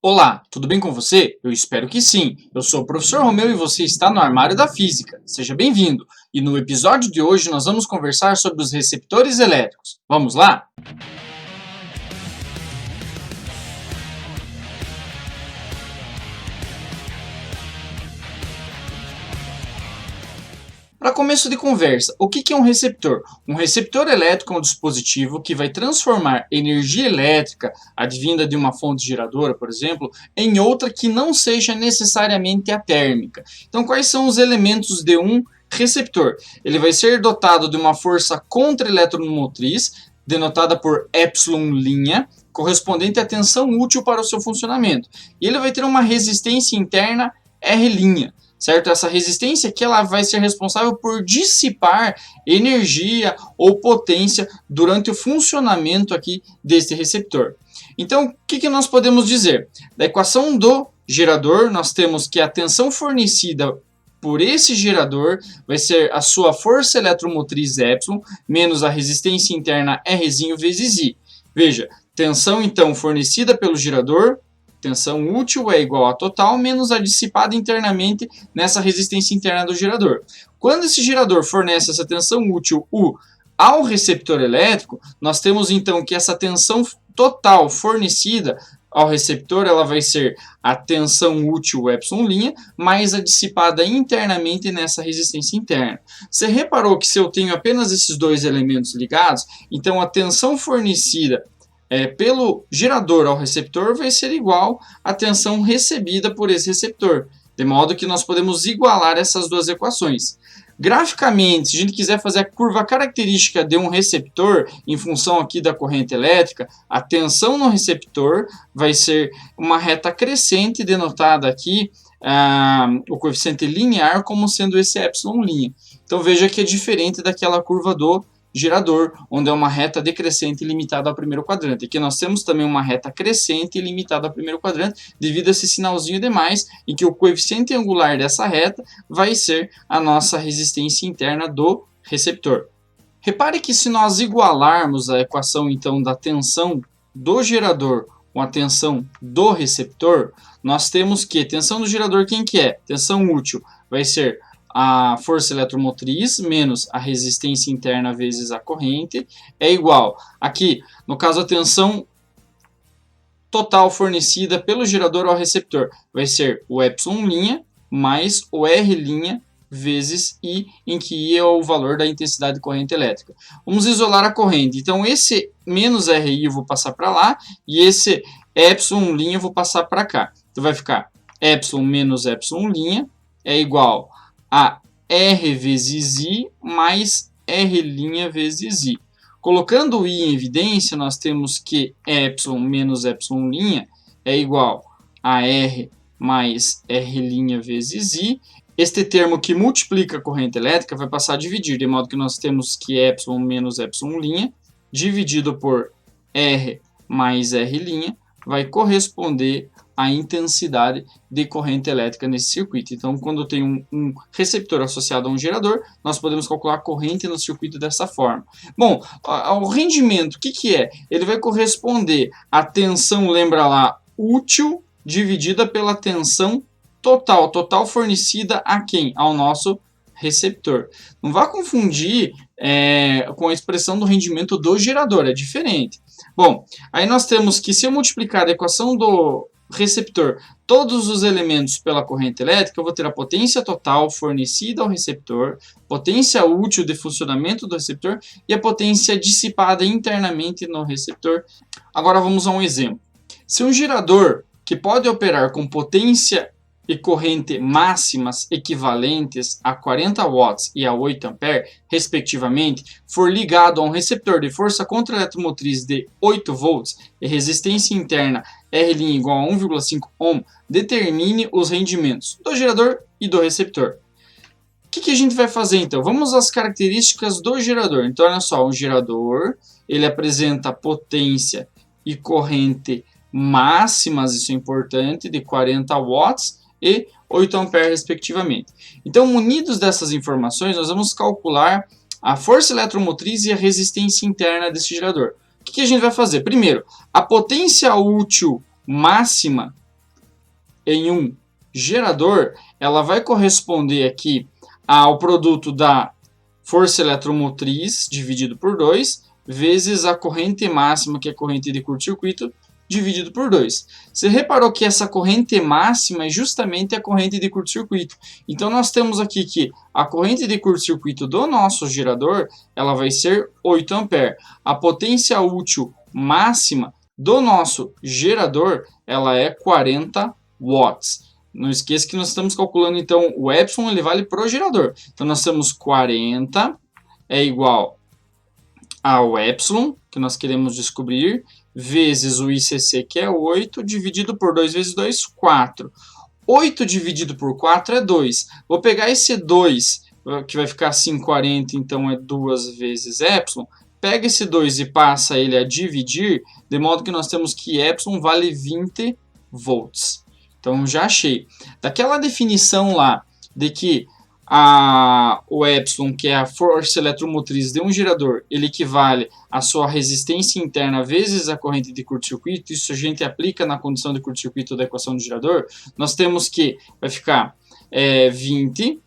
Olá, tudo bem com você? Eu espero que sim. Eu sou o professor Romeu e você está no Armário da Física. Seja bem-vindo. E no episódio de hoje nós vamos conversar sobre os receptores elétricos. Vamos lá? Para começo de conversa, o que é um receptor? Um receptor elétrico é um dispositivo que vai transformar energia elétrica, advinda de uma fonte geradora, por exemplo, em outra que não seja necessariamente a térmica. Então, quais são os elementos de um receptor? Ele vai ser dotado de uma força contra-eletromotriz, denotada por epsilon', correspondente à tensão útil para o seu funcionamento. E ele vai ter uma resistência interna R'. Certo? Essa resistência aqui ela vai ser responsável por dissipar energia ou potência durante o funcionamento aqui deste receptor. Então, o que nós podemos dizer? Da equação do gerador, nós temos que a tensão fornecida por esse gerador vai ser a sua força eletromotriz epsilon menos a resistência interna R vezes I. Veja, tensão então fornecida pelo gerador, tensão útil é igual a total menos a dissipada internamente nessa resistência interna do gerador. Quando esse gerador fornece essa tensão útil U ao receptor elétrico, nós temos então que essa tensão total fornecida ao receptor ela vai ser a tensão útil epsilon' mais a dissipada internamente nessa resistência interna. Você reparou que se eu tenho apenas esses dois elementos ligados, então a tensão fornecida pelo gerador ao receptor vai ser igual à tensão recebida por esse receptor, de modo que nós podemos igualar essas duas equações. Graficamente, se a gente quiser fazer a curva característica de um receptor em função aqui da corrente elétrica, a tensão no receptor vai ser uma reta crescente, denotada aqui o coeficiente linear como sendo esse epsilon'. Então veja que é diferente daquela curva do gerador, onde é uma reta decrescente limitada ao primeiro quadrante. Aqui nós temos também uma reta crescente limitada ao primeiro quadrante, devido a esse sinalzinho de mais, em que o coeficiente angular dessa reta vai ser a nossa resistência interna do receptor. Repare que se nós igualarmos a equação então da tensão do gerador com a tensão do receptor, nós temos que tensão do gerador quem que é? Tensão útil vai ser a força eletromotriz menos a resistência interna vezes a corrente é igual. Aqui, no caso, a tensão total fornecida pelo gerador ao receptor vai ser o epsilon' mais o R' vezes I, em que I é o valor da intensidade de corrente elétrica. Vamos isolar a corrente. Então, esse menos RI eu vou passar para lá e esse epsilon' eu vou passar para cá. Então, vai ficar epsilon menos epsilon' é igual a R vezes I mais R' vezes I. Colocando o I em evidência, nós temos que epsilon menos epsilon' é igual a R mais R' vezes I. Este termo que multiplica a corrente elétrica vai passar a dividir, de modo que nós temos que epsilon menos epsilon' dividido por R mais R' vai corresponder a intensidade de corrente elétrica nesse circuito. Então, quando eu tenho um receptor associado a um gerador, nós podemos calcular a corrente no circuito dessa forma. Bom, o rendimento, o que é? Ele vai corresponder à tensão, lembra lá, útil, dividida pela tensão total fornecida a quem? Ao nosso receptor. Não vá confundir com a expressão do rendimento do gerador, é diferente. Bom, aí nós temos que se eu multiplicar a equação do receptor todos os elementos pela corrente elétrica, eu vou ter a potência total fornecida ao receptor, potência útil de funcionamento do receptor e a potência dissipada internamente no receptor. Agora vamos a um exemplo. Se um gerador que pode operar com potência e corrente máximas equivalentes a 40 watts e a 8 ampere, respectivamente, for ligado a um receptor de força contra-eletromotriz de 8 volts e resistência interna R' igual a 1,5 ohm, determine os rendimentos do gerador e do receptor. O que a gente vai fazer então? Vamos às características do gerador. Então, olha só, um gerador ele apresenta potência e corrente máximas, isso é importante, de 40 watts e 8 amperes, respectivamente. Então, munidos dessas informações, nós vamos calcular a força eletromotriz e a resistência interna desse gerador. O que a gente vai fazer? Primeiro, a potência útil máxima em um gerador, ela vai corresponder aqui ao produto da força eletromotriz dividido por 2, vezes a corrente máxima, que é a corrente de curto-circuito, dividido por 2. Você reparou que essa corrente máxima é justamente a corrente de curto-circuito. Então, nós temos aqui que a corrente de curto-circuito do nosso gerador ela vai ser 8 A. A potência útil máxima do nosso gerador ela é 40 watts. Não esqueça que nós estamos calculando, então, o epsilon ele vale para o gerador. Então, nós temos 40 é igual ao epsilon, que nós queremos descobrir, vezes o ICC, que é 8, dividido por 2 vezes 2, 4. 8 dividido por 4 é 2. Vou pegar esse 2, que vai ficar assim 40, então é 2 vezes epsilon. Pega esse 2 e passa ele a dividir, de modo que nós temos que epsilon vale 20 volts. Então, já achei. Daquela definição lá de que o epsilon, que é a força eletromotriz de um gerador, ele equivale à sua resistência interna vezes a corrente de curto-circuito, isso a gente aplica na condição de curto-circuito da equação do gerador, nós temos que vai ficar 20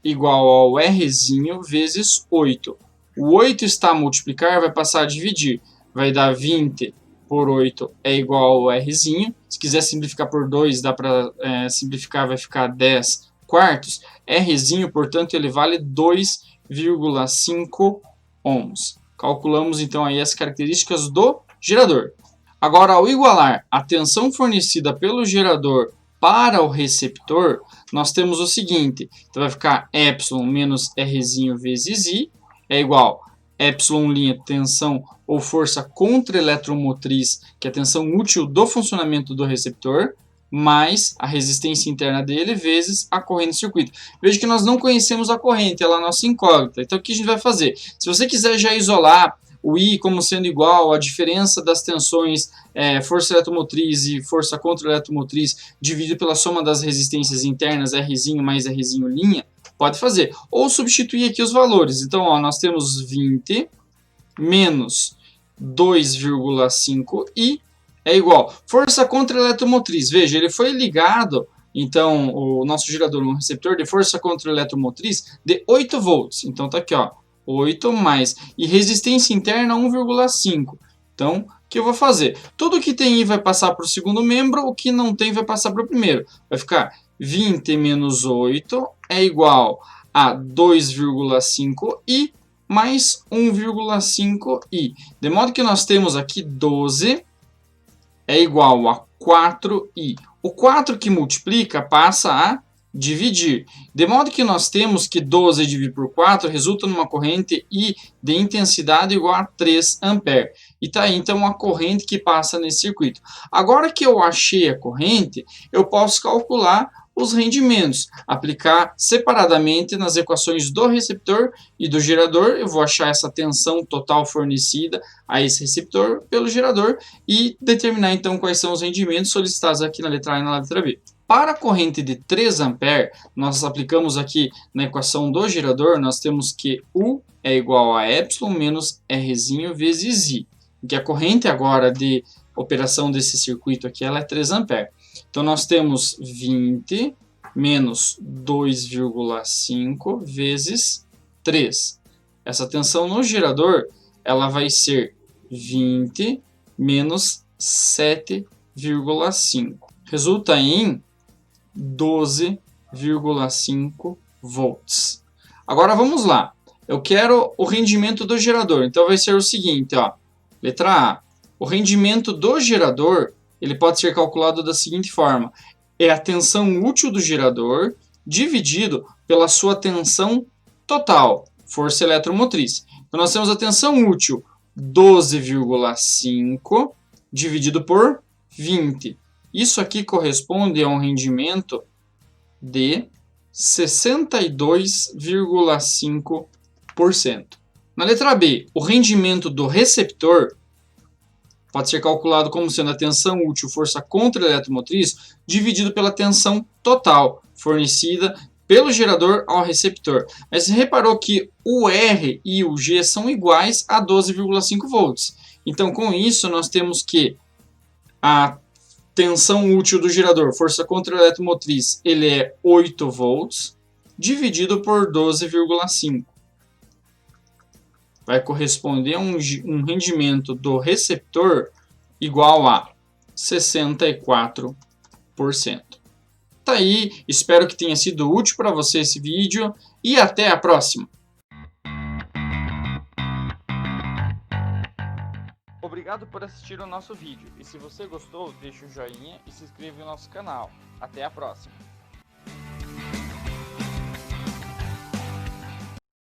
igual ao Rzinho vezes 8. O 8 está a multiplicar, vai passar a dividir, vai dar 20 por 8 é igual ao Rzinho, se quiser simplificar por 2, dá para simplificar, vai ficar 10 quartos, Rzinho, portanto, ele vale 2,5 ohms. Calculamos, então, aí as características do gerador. Agora, ao igualar a tensão fornecida pelo gerador para o receptor, nós temos o seguinte, então vai ficar epsilon menos Rzinho vezes I, é igual a epsilon' tensão ou força contra-eletromotriz, que é a tensão útil do funcionamento do receptor, mais a resistência interna dele, vezes a corrente de circuito. Veja que nós não conhecemos a corrente, ela é a nossa incógnita. Então, o que a gente vai fazer? Se você quiser já isolar o I como sendo igual à diferença das tensões força eletromotriz e força contra-eletromotriz dividido pela soma das resistências internas, Rzinho mais Rzinho', pode fazer. Ou substituir aqui os valores. Então, ó, nós temos 20 menos 2,5 I é igual. Força contra eletromotriz. Veja, ele foi ligado, então, o nosso gerador, um receptor de força contra eletromotriz de 8 volts. Então, tá aqui, ó, 8 mais. E resistência interna 1,5. Então, o que eu vou fazer? Tudo que tem I vai passar para o segundo membro, o que não tem vai passar para o primeiro. Vai ficar 20 menos 8 é igual a 2,5 I mais 1,5 I. De modo que nós temos aqui 12 é igual a 4i. O 4 que multiplica passa a dividir. De modo que nós temos que 12 dividido por 4 resulta numa corrente I de intensidade igual a 3 A. E está aí então a corrente que passa nesse circuito. Agora que eu achei a corrente, eu posso calcular os rendimentos, aplicar separadamente nas equações do receptor e do gerador. Eu vou achar essa tensão total fornecida a esse receptor pelo gerador e determinar então quais são os rendimentos solicitados aqui na letra A e na letra B. Para a corrente de 3 A, nós aplicamos aqui na equação do gerador, nós temos que U é igual a epsilon menos Rzinho vezes I, que a corrente agora de operação desse circuito aqui ela é 3 A. Então, nós temos 20 menos 2,5 vezes 3. Essa tensão no gerador ela vai ser 20 menos 7,5. Resulta em 12,5 volts. Agora, vamos lá. Eu quero o rendimento do gerador. Então, vai ser o seguinte, ó. Letra A. O rendimento do gerador ele pode ser calculado da seguinte forma. É a tensão útil do gerador dividido pela sua tensão total, força eletromotriz. Então, nós temos a tensão útil 12,5 dividido por 20. Isso aqui corresponde a um rendimento de 62,5%. Na letra B, o rendimento do receptor pode ser calculado como sendo a tensão útil, força contra a eletromotriz, dividido pela tensão total, fornecida pelo gerador ao receptor. Mas você reparou que o R e o G são iguais a 12,5 volts. Então, com isso, nós temos que a tensão útil do girador, força contra eletromotriz, ele é 8 volts, dividido por 12,5. Vai corresponder a um rendimento do receptor igual a 64%. Tá aí, espero que tenha sido útil para você esse vídeo e até a próxima. Obrigado por assistir o nosso vídeo e se você gostou, deixe o joinha e se inscreva no nosso canal. Até a próxima!